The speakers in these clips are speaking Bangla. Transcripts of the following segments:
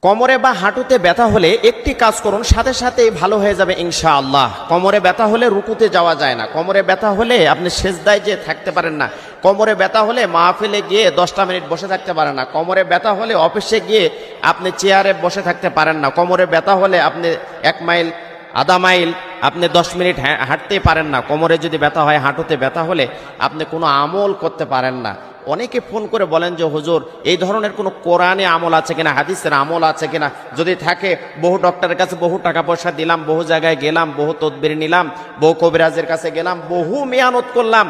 কোমরে বা হাঁটুতে ব্যথা হলে একটি কাজ করুন, সাথে সাথেই ভালো হয়ে যাবে ইনশাআল্লাহ। কোমরে ব্যথা হলে রুকুতে যাওয়া যায় না, কোমরে ব্যথা হলে আপনি সেজদায় যে থাকতে পারেন না, কোমরে ব্যথা হলে মাহফিলে গিয়ে 10টা মিনিট বসে থাকতে পারেন না, কোমরে ব্যথা হলে অফিসে গিয়ে আপনি চেয়ারে বসে থাকতে পারেন না, কোমরে ব্যথা হলে আপনি 1 মাইল আধা মাইল আপনি 10 মিনিট হাঁটতেই পারেন না। কোমরে যদি ব্যথা হয়, হাঁটুতে ব্যথা হলে আপনি কোনো আমল করতে পারেন না। অনেকে ফোন করে বলেন যে হুজুর এই ধরনের কোনো কোরআনে আমল আছে কিনা, হাদিসের আমল আছে কিনা, যদি থাকে বহু ডক্টরের কাছে বহু টাকা পয়সা দিলাম, বহু জায়গায় গেলাম, বহু তদবির নিলাম, বহু কবিরাজের কাছে গেলাম, বহু মেহনত করলাম,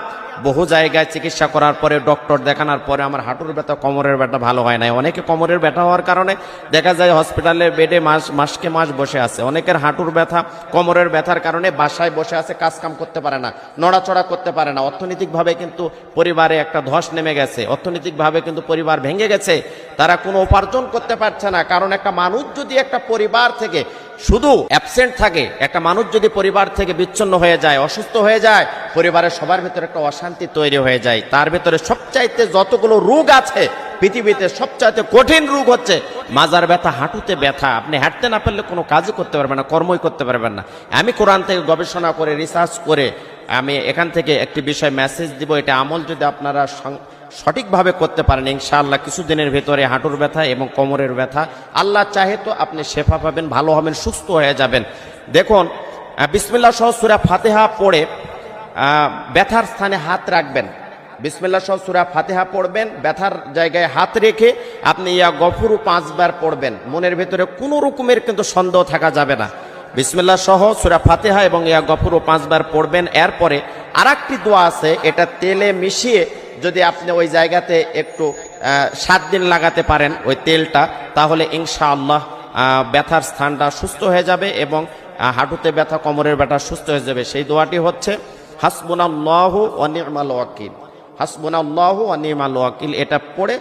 বহু জায়গায় চিকিৎসা করার পরে ডক্টর দেখানোর পরে আমার হাঁটুর ব্যথা কোমরের ব্যথা ভালো হয় নাই। অনেকে কোমরের ব্যথা হওয়ার কারণে দেখা যায় হসপিটালের বেডে মাসকে মাস বসে আছে। অনেকের হাঁটুর ব্যথা কোমরের ব্যথার কারণে বাসায় বসে আছে, কাজ কাম করতে পারে না, নড়াচড়া করতে পারে না। অর্থনৈতিকভাবে কিন্তু পরিবারে একটা ধস নেমে গেছে, অর্থনৈতিকভাবে কিন্তু পরিবার ভেঙে গেছে, তারা কোনো উপার্জন করতে পারছে না। কারণ একটা মানুষ যদি একটা পরিবার থেকে শুধু অ্যাবসেন্ট থাকে, একটা মানুষ যদি পরিবার থেকে বিচ্ছিন্ন হয়ে যায়, অসুস্থ হয়ে যায়, পরিবারের সবার ভিতরে একটা অশান্তি তৈরি হয়ে যায়। তার ভিতরে সবচাইতে যতগুলো রোগ আছে পৃথিবীতে সবচাইতে কঠিন রোগ হচ্ছে মাজার ব্যথা, হাঁটুতে ব্যথা। আপনি হাঁটতে না পারলে কোনো কাজই করতে পারবেন না, কর্মই করতে পারবেন না। আমি কোরআন থেকে গবেষণা করে রিসার্চ করে আমি এখান থেকে একটি বিষয় মেসেজ দিব, এটা আমল যদি আপনারা সঠিকভাবে করতে পারেন ইনশাআল্লাহ কিছুদিনের ভেতরে হাঁটুর ব্যথা এবং কোমরের ব্যথা আল্লাহ চাহে তো আপনি শেফা পাবেন, ভালো হবেন, সুস্থ হয়ে যাবেন। দেখুন, বিসমিল্লাহ সহ সূরা ফাতিহা পড়ে ব্যথার স্থানে হাত রাখবেন। বিসমিল্লাহ সহ সূরা ফাতিহা পড়বেন, ব্যথার জায়গায় হাত রেখে আপনি ইয়া গফুরু 5 বার পড়বেন। মনের ভেতরে কোনো রকমের কিন্তু সন্দেহ থাকা যাবে না। বিসমিল্লাহ সহ সূরা ফাতিহা এবং ইয়া গফুরু 5 বার পড়বেন। এরপরে আরেকটি দোয়া আছে, এটা তেলে মিশিয়ে যদি আপনি ওই জায়গাতে একটু 7 দিন লাগাতে পারেন ওই তেলটা, তাহলে ইনশাআল্লাহ ব্যথার স্থানটা সুস্থ হয়ে যাবে এবং হাঁটুতে ব্যথা, কোমরের ব্যথা সুস্থ হয়ে যাবে। সেই দোয়াটি হচ্ছে হাসবুনাল্লাহু ওয়া নি'মাল ওয়াকিল, হাসবুনাল্লাহু ওয়া নি'মাল ওয়াকিল। এটা পড়ে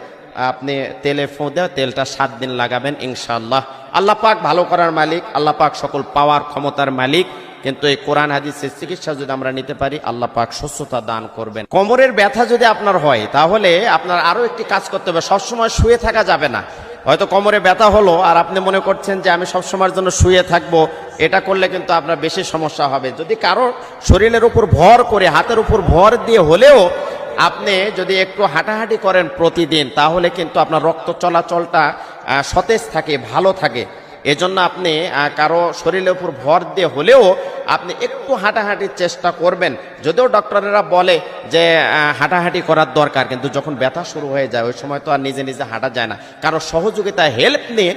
আপনি তেলে ফোঁদে তেলটা 7 দিন লাগাবেন ইনশাআল্লাহ। আল্লাহ পাক ভালো করার মালিক, আল্লাহ পাক সকল পাওয়ার ক্ষমতার মালিক। কিন্তু এই কোরআন হাদিসের চিকিৎসা যদি আমরা নিতে পারি আল্লাহ পাক সুস্থতা দান করবেন। কোমরের ব্যথা যদি আপনার হয় তাহলে আপনার আরো একটি কাজ করতে হবে, সবসময় শুয়ে থাকা যাবে না। হয়তো কোমরে ব্যথা হলো আর আপনি মনে করছেন যে আমি সবসময়ের জন্য শুয়ে থাকবো, এটা করলে কিন্তু আপনার বেশি সমস্যা হবে। যদি কারো শরীরের উপর ভর করে, হাতের উপর ভর দিয়ে হলেও আপনি যদি একটু হাঁটাহাঁটি করেন প্রতিদিন, তাহলে কিন্তু আপনার রক্ত চলাচলটা সতেজ থাকে, ভালো থাকে। এজন্য আপনি কারো শরীরের উপর ভর দিয়ে হলেও আপনি একটু হাঁটাহাঁটির চেষ্টা করবেন। যদিও ডক্টরেরা বলে যে হাঁটাহাঁটি করার দরকার, কিন্তু যখন ব্যথা শুরু হয়ে যায় ওই সময় তো আর নিজে নিজে হাঁটা যায় না, কারো সহযোগিতা হেল্প নিয়ে